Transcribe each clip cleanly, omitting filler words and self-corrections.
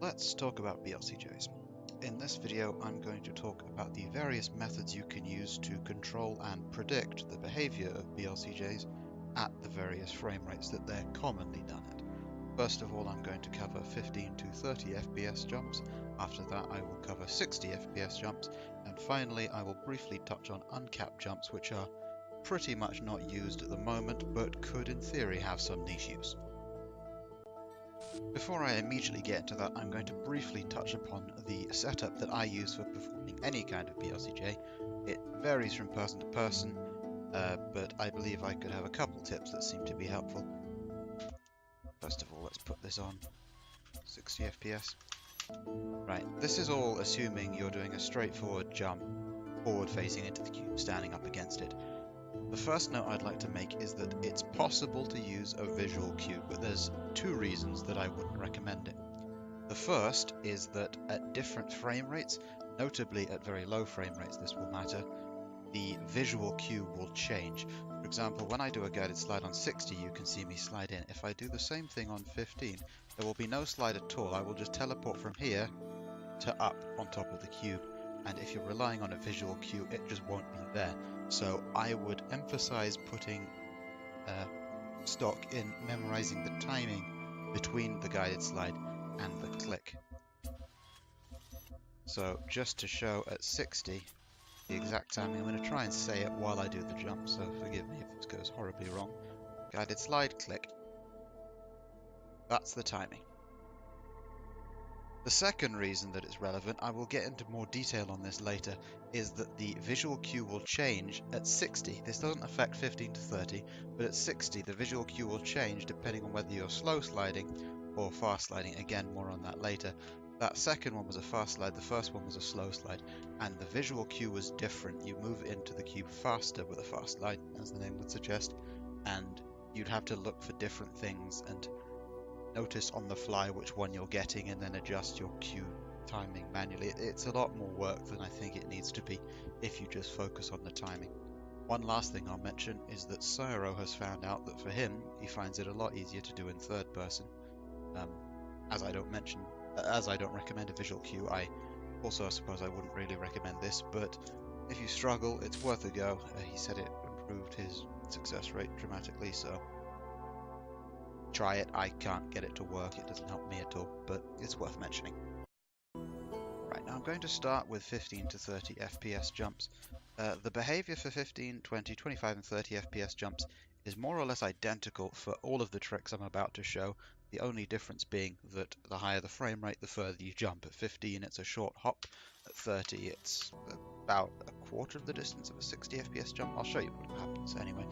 Let's talk about BLCJs. In this video, I'm going to talk about the various methods you can use to control and predict the behavior of BLCJs at the various frame rates that they're commonly done at. First of all, I'm going to cover 15 to 30 FPS jumps. After that, I will cover 60 FPS jumps. And finally, I will briefly touch on uncapped jumps, which are pretty much not used at the moment, but could in theory have some niche use. Before I immediately get into that, I'm going to briefly touch upon the setup that I use for performing any kind of BLCJ. It varies from person to person, but I believe I could have a couple tips that seem to be helpful. First of all, let's put this on 60 FPS. Right, this is all assuming you're doing a straightforward jump, forward facing into the cube, standing up against it. The first note I'd like to make is that it's possible to use a visual cue, but there's two reasons that I wouldn't recommend it. The first is that at different frame rates, notably at very low frame rates this will matter, the visual cue will change. For example, when I do a guided slide on 60, you can see me slide in. If I do the same thing on 15, there will be no slide at all. I will just teleport from here to up on top of the cube. And if you're relying on a visual cue, it just won't be there. So I would emphasize putting stock in memorizing the timing between the guided slide and the click. So just to show at 60 the exact timing, I'm going to try and say it while I do the jump, so forgive me if this goes horribly wrong. Guided slide, click. That's the timing. The second reason that it's relevant, I will get into more detail on this later, is that the visual cue will change at 60. This doesn't affect 15 to 30, but at 60 the visual cue will change depending on whether you're slow sliding or fast sliding. Again, more on that later. That second one was a fast slide, the first one was a slow slide, and the visual cue was different. You move into the cube faster with a fast slide, as the name would suggest, and you'd have to look for different things and notice on the fly which one you're getting and then adjust your cue timing manually. It's a lot more work than I think it needs to be if you just focus on the timing. One last thing I'll mention is that Cyro has found out that for him, he finds it a lot easier to do in third person. As I don't recommend a visual cue, I also suppose I wouldn't really recommend this, but if you struggle, it's worth a go. He said it improved his success rate dramatically, so try it. I can't get it to work, it doesn't help me at all, but it's worth mentioning. Right, now I'm going to start with 15 to 30 FPS jumps. The behavior for 15, 20, 25 and 30 FPS jumps is more or less identical for all of the tricks I'm about to show, the only difference being that the higher the frame rate, the further you jump. At 15 it's a short hop, at 30 it's about a quarter of the distance of a 60 FPS jump. I'll show you what happens anyway.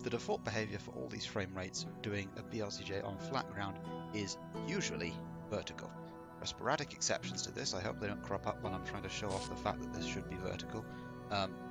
The default behavior for all these frame rates doing a BLCJ on flat ground is usually vertical. There are sporadic exceptions to this. I hope they don't crop up when I'm trying to show off the fact that this should be vertical,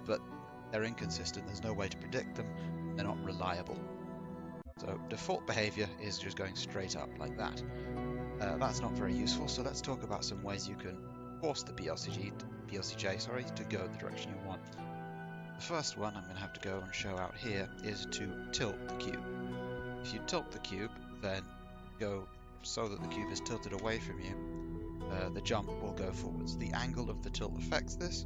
but they're inconsistent. There's no way to predict them. They're not reliable. So default behavior is just going straight up like that. That's not very useful, so let's talk about some ways you can force the BLCJ to go the direction you want. The first one I'm going to have to go and show out here is to tilt the cube. If you tilt the cube, then go so that the cube is tilted away from you, the jump will go forwards. The angle of the tilt affects this,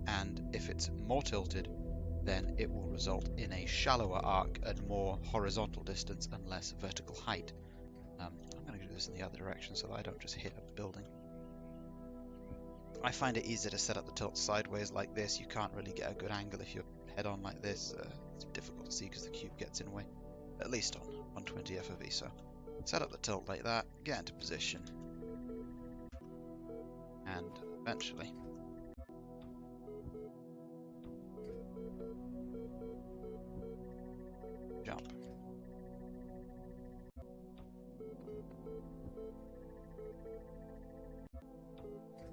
and if it's more tilted, then it will result in a shallower arc and more horizontal distance and less vertical height. I'm going to do this in the other direction so that I don't just hit a building. I find it easier to set up the tilt sideways like this. You can't really get a good angle if you're head on like this. It's difficult to see because the cube gets in the way, at least on 120 FOV. So set up the tilt like that, get into position, and eventually jump.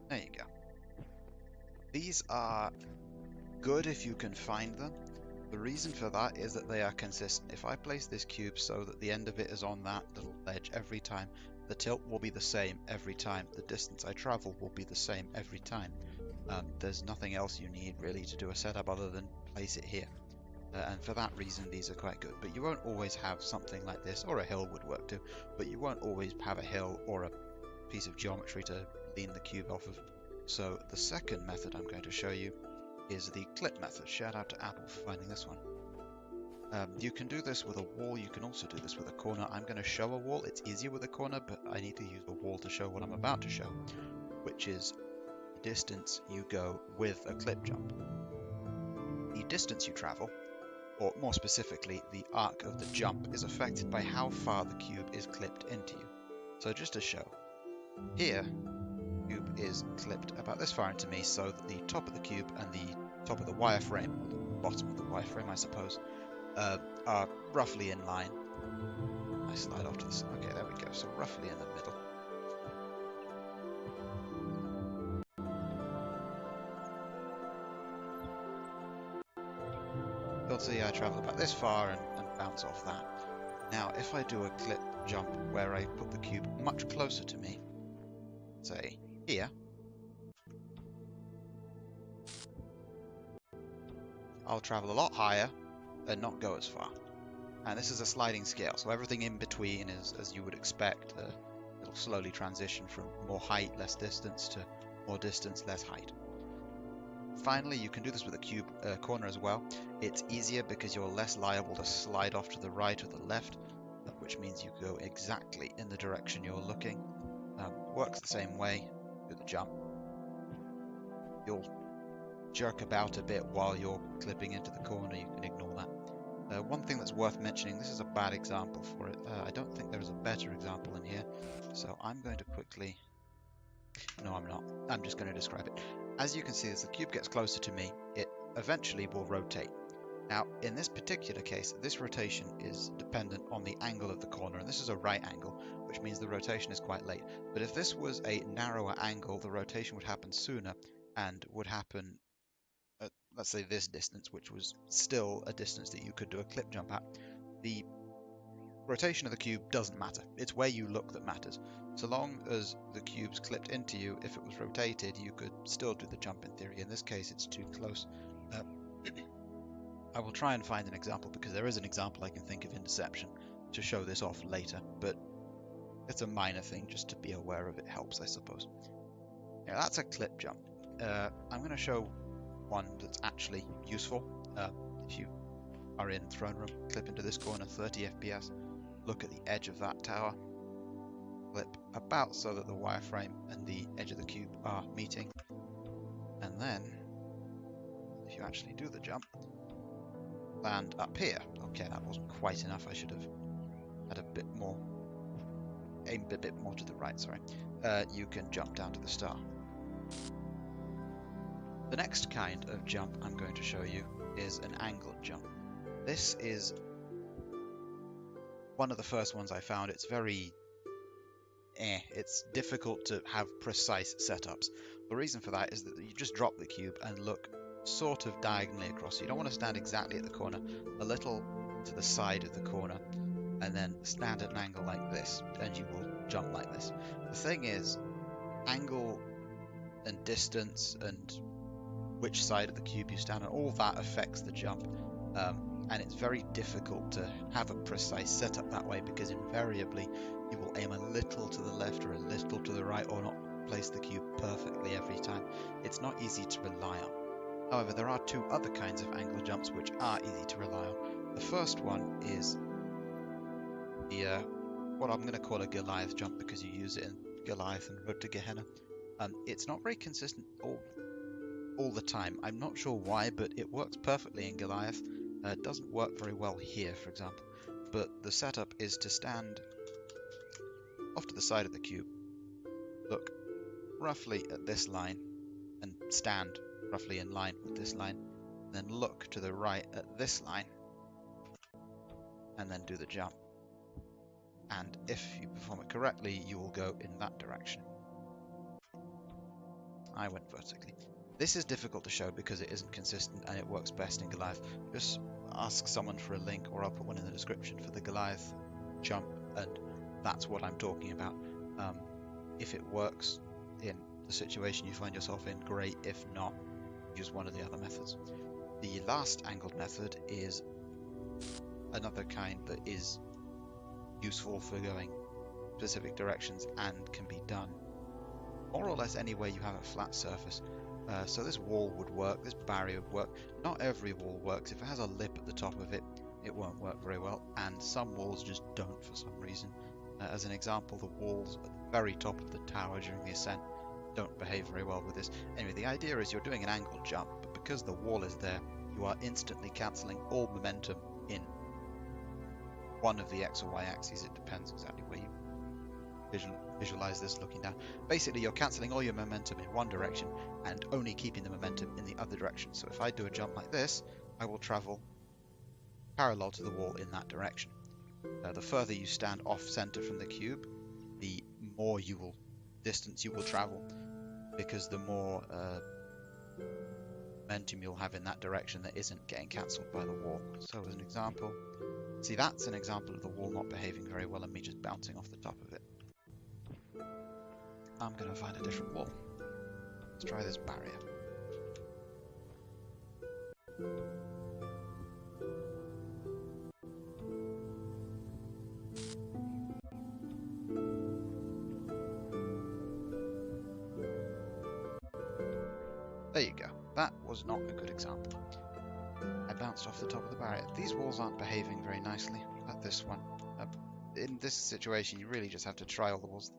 There you go. These are good if you can find them. The reason for that is that they are consistent. If I place this cube so that the end of it is on that little ledge every time, the tilt will be the same every time. The distance I travel will be the same every time. There's nothing else you need really to do a setup other than place it here. And for that reason these are quite good. But you won't always have something like this, or a hill would work too, but you won't always have a hill or a piece of geometry to lean the cube off of. So the second method I'm going to show you is the clip method. Shout out to Apple for finding this one. You can do this with a wall, you can also do this with a corner. I'm going to show a wall, it's easier with a corner, but I need to use a wall to show what I'm about to show, which is the distance you go with a clip jump. The distance you travel, or more specifically, the arc of the jump, is affected by how far the cube is clipped into you. So just to show, here, the cube is clipped about this far into me, so that the top of the cube and the top of the wireframe, or the bottom of the wireframe, I suppose, are roughly in line. I slide off to the side. Okay, there we go. So roughly in the middle. You'll see I travel about this far and bounce off that. Now, if I do a clip jump where I put the cube much closer to me, say here, I'll travel a lot higher and not go as far. And this is a sliding scale, so everything in between is as you would expect. It'll slowly transition from more height, less distance, to more distance, less height. Finally, you can do this with a cube corner as well. It's easier because you're less liable to slide off to the right or the left, which means you go exactly in the direction you're looking. Works the same way with the jump. You'll jerk about a bit while you're clipping into the corner, you can ignore that. One thing that's worth mentioning, this is a bad example for it. I don't think there is a better example in here, so I'm going to quickly... No, I'm not. I'm just going to describe it. As you can see, as the cube gets closer to me, it eventually will rotate. Now, in this particular case, this rotation is dependent on the angle of the corner, and this is a right angle, which means the rotation is quite late. But if this was a narrower angle, the rotation would happen sooner and would happen at, let's say, this distance, which was still a distance that you could do a clip jump at. The rotation of the cube doesn't matter. It's where you look that matters. So long as the cube's clipped into you, if it was rotated, you could still do the jump in theory. In this case, it's too close. I will try and find an example, because there is an example I can think of in Deception to show this off later, but it's a minor thing, just to be aware of it helps, I suppose. Now, that's a clip jump. I'm going to show one that's actually useful. If you are in Throne Room, clip into this corner, 30 FPS, look at the edge of that tower, clip about so that the wireframe and the edge of the cube are meeting, and then, if you actually do the jump, land up here. Okay, that wasn't quite enough, I should have had a bit more, aimed a bit more to the right, sorry. You can jump down to the star. The next kind of jump I'm going to show you is an angled jump. This is one of the first ones I found. It's very it's difficult to have precise setups. The reason for that is that you just drop the cube and look sort of diagonally across. You don't want to stand exactly at the corner, a little to the side of the corner, and then stand at an angle like this, and you will jump like this. The thing is, angle and distance and which side of the cube you stand on, all that affects the jump. And it's very difficult to have a precise setup that way, because invariably you will aim a little to the left or a little to the right, or not place the cube perfectly every time. It's not easy to rely on. However, there are two other kinds of angle jumps which are easy to rely on. The first one is the what I'm going to call a Goliath jump, because you use it in Goliath and Road to Gehenna. It's not very consistent all the time. I'm not sure why, but it works perfectly in Goliath. It doesn't work very well here, for example. But the setup is to stand off to the side of the cube, look roughly at this line, and stand roughly in line with this line, then look to the right at this line, and then do the jump. And if you perform it correctly, you will go in that direction. I went vertically. This is difficult to show because it isn't consistent, and it works best in Goliath. Just ask someone for a link, or I'll put one in the description, for the Goliath jump, and that's what I'm talking about. If it works in the situation you find yourself in, great. If not, use one of the other methods. The last angled method is another kind that is useful for going specific directions and can be done more or less anywhere you have a flat surface. So this wall would work, this barrier would work. Not every wall works. If it has a lip at the top of it, it won't work very well, and some walls just don't for some reason. As an example, the walls at the very top of the tower during the ascent don't behave very well with this. Anyway, the idea is you're doing an angled jump, but because the wall is there, you are instantly cancelling all momentum in one of the X or Y axes. It depends exactly where you visualize this looking down. Basically, you're cancelling all your momentum in one direction and only keeping the momentum in the other direction. So if I do a jump like this, I will travel parallel to the wall in that direction. The further you stand off center from the cube, the more distance you will travel, because the more momentum you'll have in that direction that isn't getting cancelled by the wall. So as an example, see, that's an example of the wall not behaving very well and me just bouncing off the top of it. I'm going to find a different wall. Let's try this barrier. There you go. That was not a good example. I bounced off the top of the barrier. These walls aren't behaving very nicely. Like this one. In this situation, you really just have to try all the walls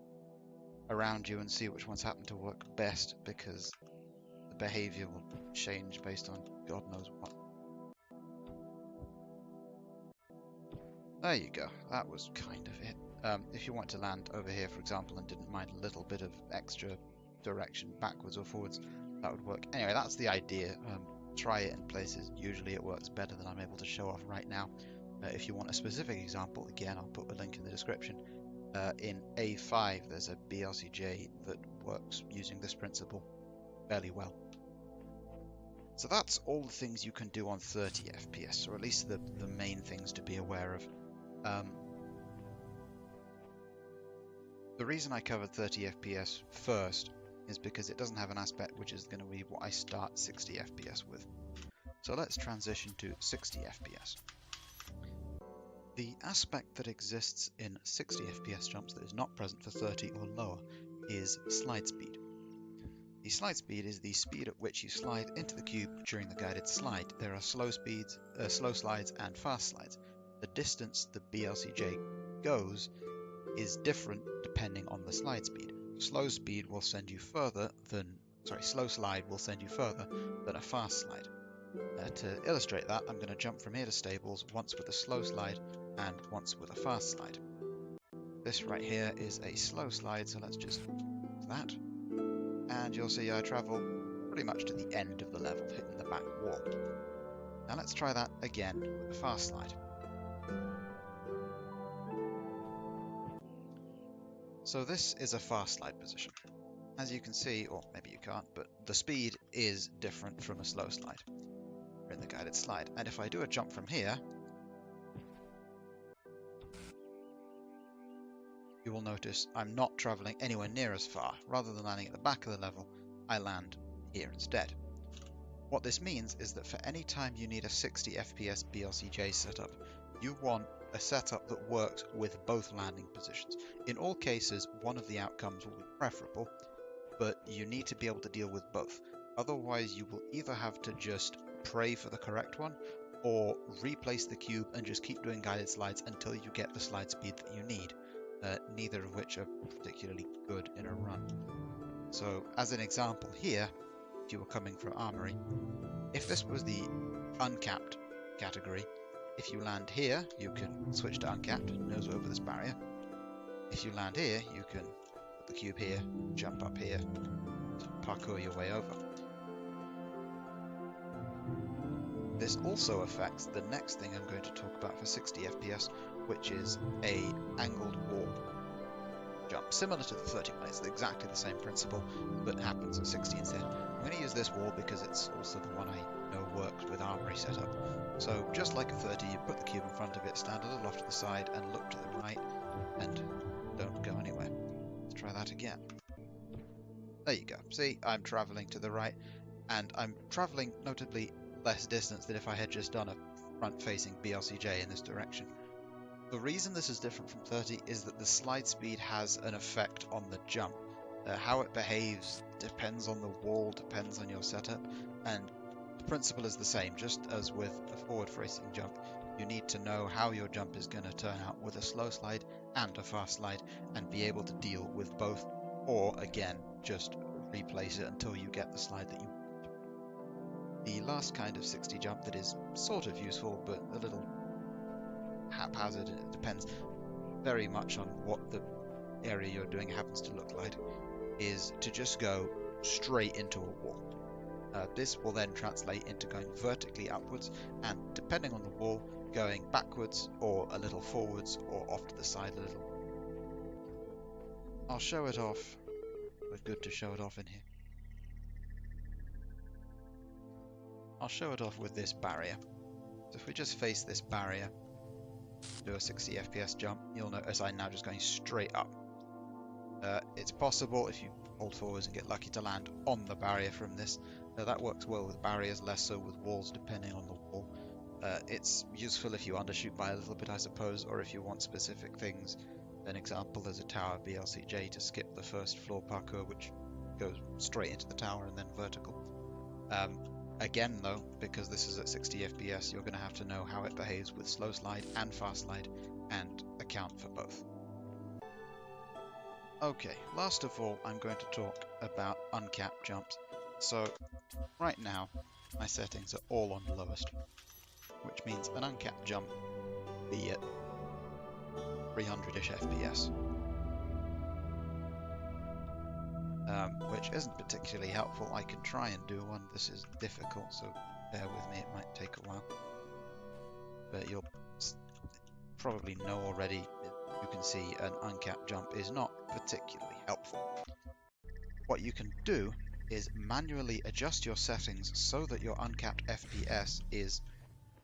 around you and see which ones happen to work best, because the behavior will change based on God knows what. There you go. That was kind of it. If you want to land over here, for example, and didn't mind a little bit of extra direction backwards or forwards, that would work. Anyway, that's the idea. Try it in places. Usually it works better than I'm able to show off right now. If you want a specific example, again, I'll put a link in the description. In A5, there's a BLCJ that works using this principle fairly well. So that's all the things you can do on 30 FPS, or at least the main things to be aware of. The reason I covered 30 FPS first is because it doesn't have an aspect which is going to be what I start 60 FPS with. So let's transition to 60 FPS. The aspect that exists in 60 FPS jumps that is not present for 30 or lower is slide speed. The slide speed is the speed at which you slide into the cube during the guided slide. There are slow slides and fast slides. The distance the BLCJ goes is different depending on the slide speed. Slow slide will send you further than a fast slide. To illustrate that, I'm going to jump from here to stables, once with a slow slide and once with a fast slide. This right here is a slow slide, so let's just do that. And you'll see I travel pretty much to the end of the level, hitting the back wall. Now let's try that again with a fast slide. So this is a fast slide position. As you can see, or maybe you can't, but the speed is different from a slow slide in the guided slide. And if I do a jump from here, you will notice I'm not traveling anywhere near as far. Rather than landing at the back of the level, I land here instead. What this means is that for any time you need a 60 FPS BLCJ setup, you want a setup that works with both landing positions. In all cases, one of the outcomes will be preferable, but you need to be able to deal with both. Otherwise, you will either have to just pray for the correct one, or replace the cube and just keep doing guided slides until you get the slide speed that you need. Neither of which are particularly good in a run. So, as an example here, if you were coming for Armory, if this was the uncapped category, if you land here, you can switch to uncapped, nose over this barrier. If you land here, you can put the cube here, jump up here, parkour your way over. This also affects the next thing I'm going to talk about for 60 FPS, which is a angled wall jump. Similar to the 30 one, it's exactly the same principle, but it happens at 60 instead. I'm going to use this wall because it's also the one I know works with Armory setup. So just like a 30, you put the cube in front of it, stand a little off to the side and look to the right, and don't go anywhere. Let's try that again. There you go. See, I'm traveling to the right, and I'm traveling notably less distance than if I had just done a front-facing BLCJ in this direction. The reason this is different from 30 is that the slide speed has an effect on the jump. How it behaves depends on the wall, depends on your setup, and the principle is the same. Just as with a forward-facing jump, you need to know how your jump is going to turn out with a slow slide and a fast slide, and be able to deal with both, or again, just replace it until you get the slide that you want. The last kind of 60 jump that is sort of useful, but a little haphazard, it depends very much on what the area you're doing happens to look like, is to just go straight into a wall. This will then translate into going vertically upwards, and depending on the wall, going backwards or a little forwards or off to the side a little. I'll show it off. We're good to show it off in here. I'll show it off with this barrier. So if we just face this barrier, do a 60 FPS jump, you'll notice I'm now just going straight up. It's possible if you hold forwards and get lucky to land on the barrier from this. That works well with barriers, less so with walls depending on the wall. It's useful if you undershoot by a little bit, I suppose, or if you want specific things. An example is a tower BLCJ to skip the first floor parkour, which goes straight into the tower and then vertical. Again though, because this is at 60 FPS, you're going to have to know how it behaves with slow slide and fast slide, and account for both. Okay, last of all, I'm going to talk about uncapped jumps. So, right now, my settings are all on lowest, which means an uncapped jump be at 300-ish FPS. Which isn't particularly helpful. I can try and do one. This is difficult, so bear with me, it might take a while. But you'll probably know already, you can see an uncapped jump is not particularly helpful. What you can do is manually adjust your settings so that your uncapped FPS is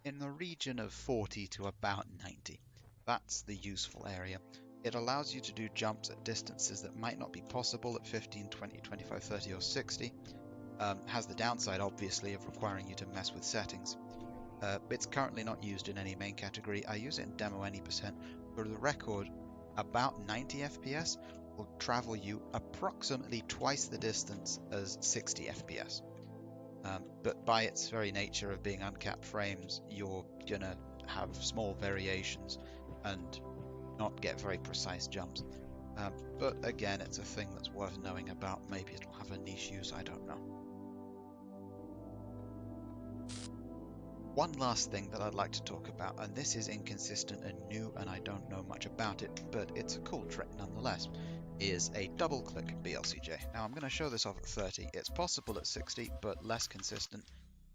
in the region of 40 to about 90. That's the useful area. It allows you to do jumps at distances that might not be possible at 15, 20, 25, 30 or 60. Has the downside, obviously, of requiring you to mess with settings. It's currently not used in any main category. I use it in demo any %. For the record, about 90 FPS will travel you approximately twice the distance as 60 FPS. But by its very nature of being uncapped frames, you're gonna have small variations and not get very precise jumps. But again, it's a thing that's worth knowing about. Maybe it'll have a niche use, I don't know. One last thing that I'd like to talk about, and this is inconsistent and new and I don't know much about it, but it's a cool trick nonetheless, is a double click BLCJ. Now I'm going to show this off at 30. It's possible at 60, but less consistent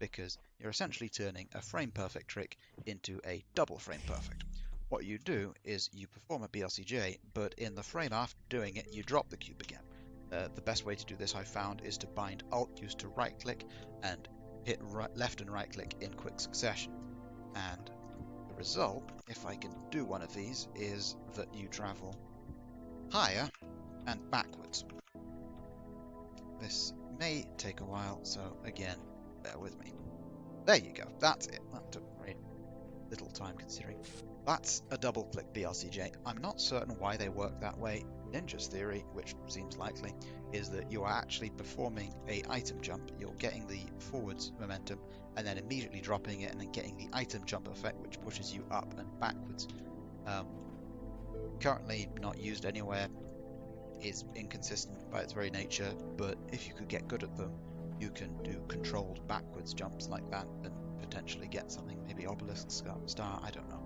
because you're essentially turning a frame perfect trick into a double frame perfect. What you do is you perform a BLCJ, but in the frame after doing it, you drop the cube again. The best way to do this, I found, is to bind Alt used to right click and hit left and right click in quick succession. And the result, if I can do one of these, is that you travel higher and backwards. This may take a while, so again, bear with me. There you go, that's it. That took very little time considering. That's a double click BLCJ. I'm not certain why they work that way. Ninja's theory, which seems likely, is that you are actually performing a item jump. You're getting the forwards momentum and then immediately dropping it and then getting the item jump effect, which pushes you up and backwards. Currently not used anywhere, is inconsistent by its very nature, but if you could get good at them, you can do controlled backwards jumps like that and potentially get something, maybe obelisk, star, I don't know.